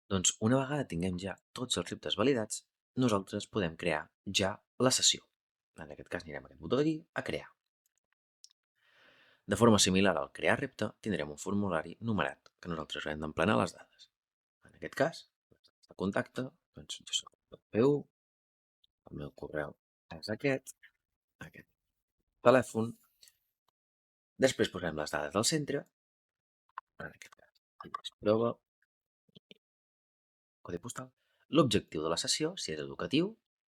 Doncs una vegada tinguem ja tots els reptes validats, nosaltres podem crear ja la sessió. En aquest cas anirem a aquest botó d'aquí a crear. De forma similar al crear repte, tindrem un formulari numerat que nosaltres haurem d'emplenar les dades. En aquest cas, de contacte, doncs jo soc el PU, el meu correu és aquest telèfon, després posarem les dades del centre, en aquest cas, prova, codi postal, l'objectiu de la sessió, si és educatiu,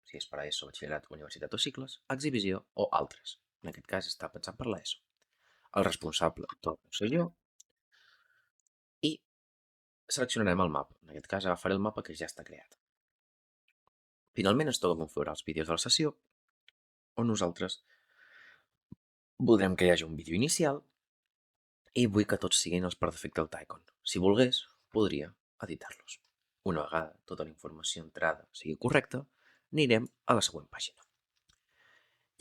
si és per a ESO, batxillerat, universitat o cicles, exhibició o altres. En aquest cas està pensat per l'ESO. El responsable torna a ser jo i seleccionarem el mapa. En aquest cas agafaré el mapa que ja està creat. Finalment ens toca configurar els vídeos de la sessió, on nosaltres voldrem que hi hagi un vídeo inicial i vull que tots siguin els per defecte del Tycoon. Si volgués, podria editar-los. Una vegada tota la informació entrada sigui correcta, anirem a la següent pàgina.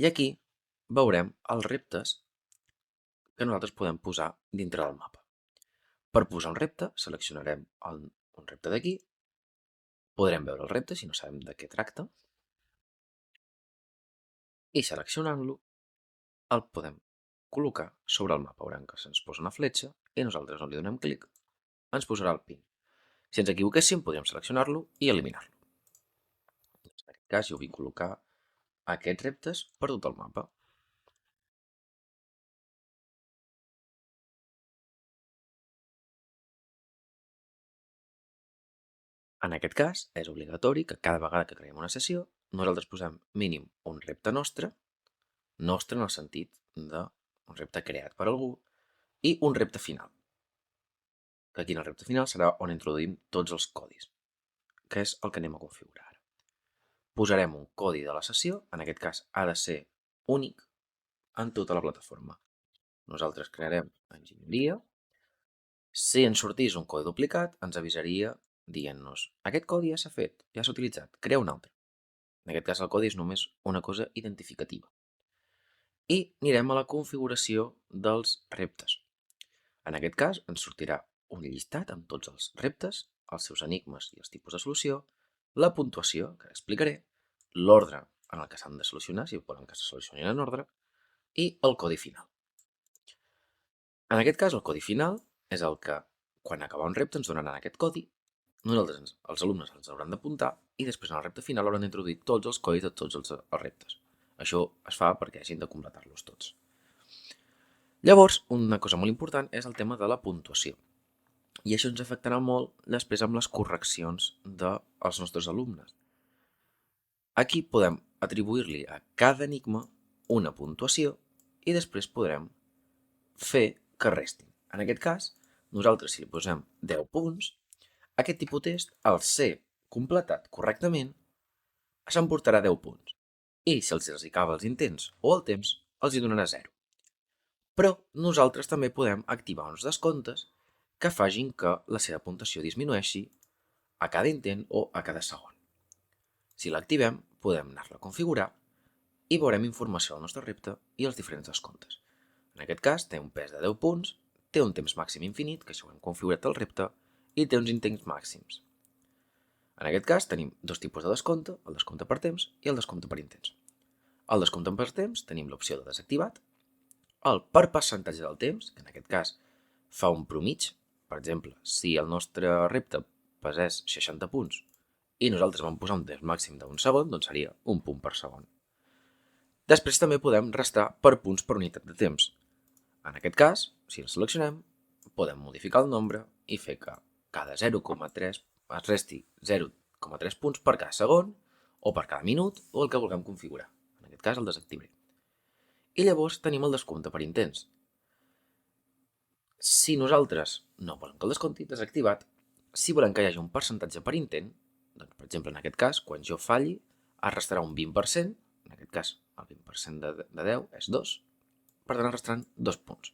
I aquí veurem els reptes que nosaltres podem posar dintre del mapa. Per posar un repte, seleccionarem un repte d'aquí, podrem veure el repte si no sabem de què tracta, i seleccionant-lo el podem col·locar sobre el mapa. Veurem que se'ns posa una fletxa i nosaltres on li donem clic ens posarà el pin. Si ens equivoquéssim, podríem seleccionar-lo i eliminar-lo. En aquest cas, jo vull col·locar aquests reptes per tot el mapa. En aquest cas, és obligatori que cada vegada que creem una sessió, nosaltres posem mínim un repte nostre en el sentit d'un repte creat per algú, i un repte final. Que aquí en el repte final serà on introduïm tots els codis, que és el que anem a configurar ara. Posarem un codi de la sessió, en aquest cas ha de ser únic en tota la plataforma. Nosaltres crearem enginyeria. Si ens sortís un codi duplicat, ens avisaria dient-nos aquest codi ja s'ha fet, ja s'ha utilitzat, crea un altre. En aquest cas el codi és només una cosa identificativa. I anirem a la configuració dels reptes. En aquest cas ens sortirà un llistat amb tots els reptes, els seus enigmes i els tipus de solució, la puntuació, que explicaré, l'ordre en el que s'han de solucionar, si volen que se solucionin en ordre, i el codi final. En aquest cas, el codi final és el que, quan acabar un repte, ens donaran aquest codi, nosaltres, els alumnes, els hauran d'apuntar i després en el repte final hauran d'introduir tots els codis de tots els reptes. Això es fa perquè hagin de completar-los tots. Llavors, una cosa molt important és el tema de la puntuació. I això ens afectarà molt després amb les correccions dels nostres alumnes. Aquí podem atribuir-li a cada enigma una puntuació i després podrem fer que restin. En aquest cas, nosaltres si li posem 10 punts, aquest tipus test, al ser completat correctament, s'emportarà 10 punts. I si els acaba els intents o el temps, els hi donarà 0. Però nosaltres també podem activar uns descomptes que facin que la seva puntuació disminueixi a cada intent o a cada segon. Si l'activem, podem anar-la a configurar i veurem informació del nostre repte i els diferents descomptes. En aquest cas, té un pes de 10 punts, té un temps màxim infinit, que això ho hem configurat al repte, i té uns intents màxims. En aquest cas, tenim dos tipus de descompte, el descompte per temps i el descompte per intents. El descompte per temps tenim l'opció de desactivat, el per percentatge del temps, que en aquest cas fa un promig. Per exemple, si el nostre repte pesés 60 punts i nosaltres vam posar un temps màxim d'un segon, doncs seria un punt per segon. Després també podem restar per punts per unitat de temps. En aquest cas, si el seleccionem, podem modificar el nombre i fer que cada 0,3 es resti 0,3 punts per cada segon o per cada minut o el que vulguem configurar. En aquest cas el desactivaré. I llavors tenim el descompte per intents. Si nosaltres no volem que el descompti, desactivat, si volem que hi hagi un percentatge per intent, doncs, per exemple, en aquest cas, quan jo falli, es restarà un 20%, en aquest cas el 20% de 10 és 2, per tant es restaran 2 punts.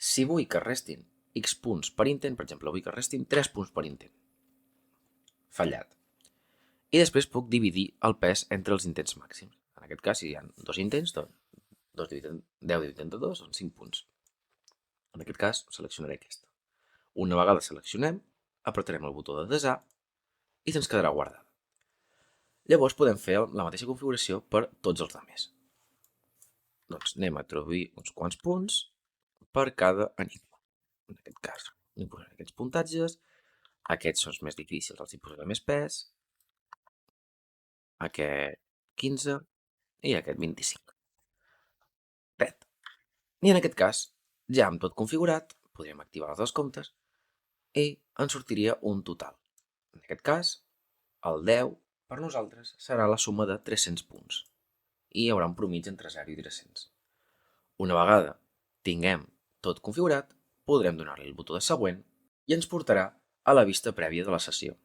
Si vull que restin X punts per intent, per exemple, vull que restin 3 punts per intent, fallat. I després puc dividir el pes entre els intents màxims. En aquest cas, si hi ha dos intents, doncs 10 dividit entre 2 són 5 punts. En aquest cas, seleccionaré aquesta. Una vegada seleccionem, apretarem el botó de desar i se'ns quedarà guardada. Llavors podem fer la mateixa configuració per tots els altres. Doncs anem a introduir uns quants punts per cada enigma. En aquest cas, li posaré aquests puntatges, aquests són els més difícils, els hi posaré més pes, aquest 15 i aquest 25. Ret. I en aquest cas, ja amb tot configurat, podríem activar els descomptes i ens sortiria un total. En aquest cas, el 10 per nosaltres serà la suma de 300 punts i hi haurà un promigi entre 0 i 300. Una vegada tinguem tot configurat, podrem donar-li el botó de següent i ens portarà a la vista prèvia de la sessió.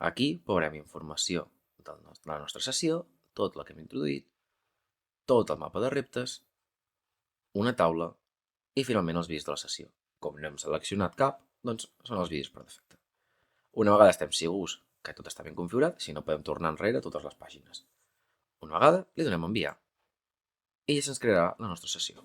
Aquí veurem informació de la nostra sessió, tot el que hem introduït, tot el mapa de reptes, una taula i finalment els vídeos de la sessió. Com no hem seleccionat cap, doncs són els vídeos per defecte. Una vegada estem segurs que tot està ben configurat, si no podem tornar enrere a totes les pàgines. Una vegada li donem a enviar i ja se'ns crearà la nostra sessió.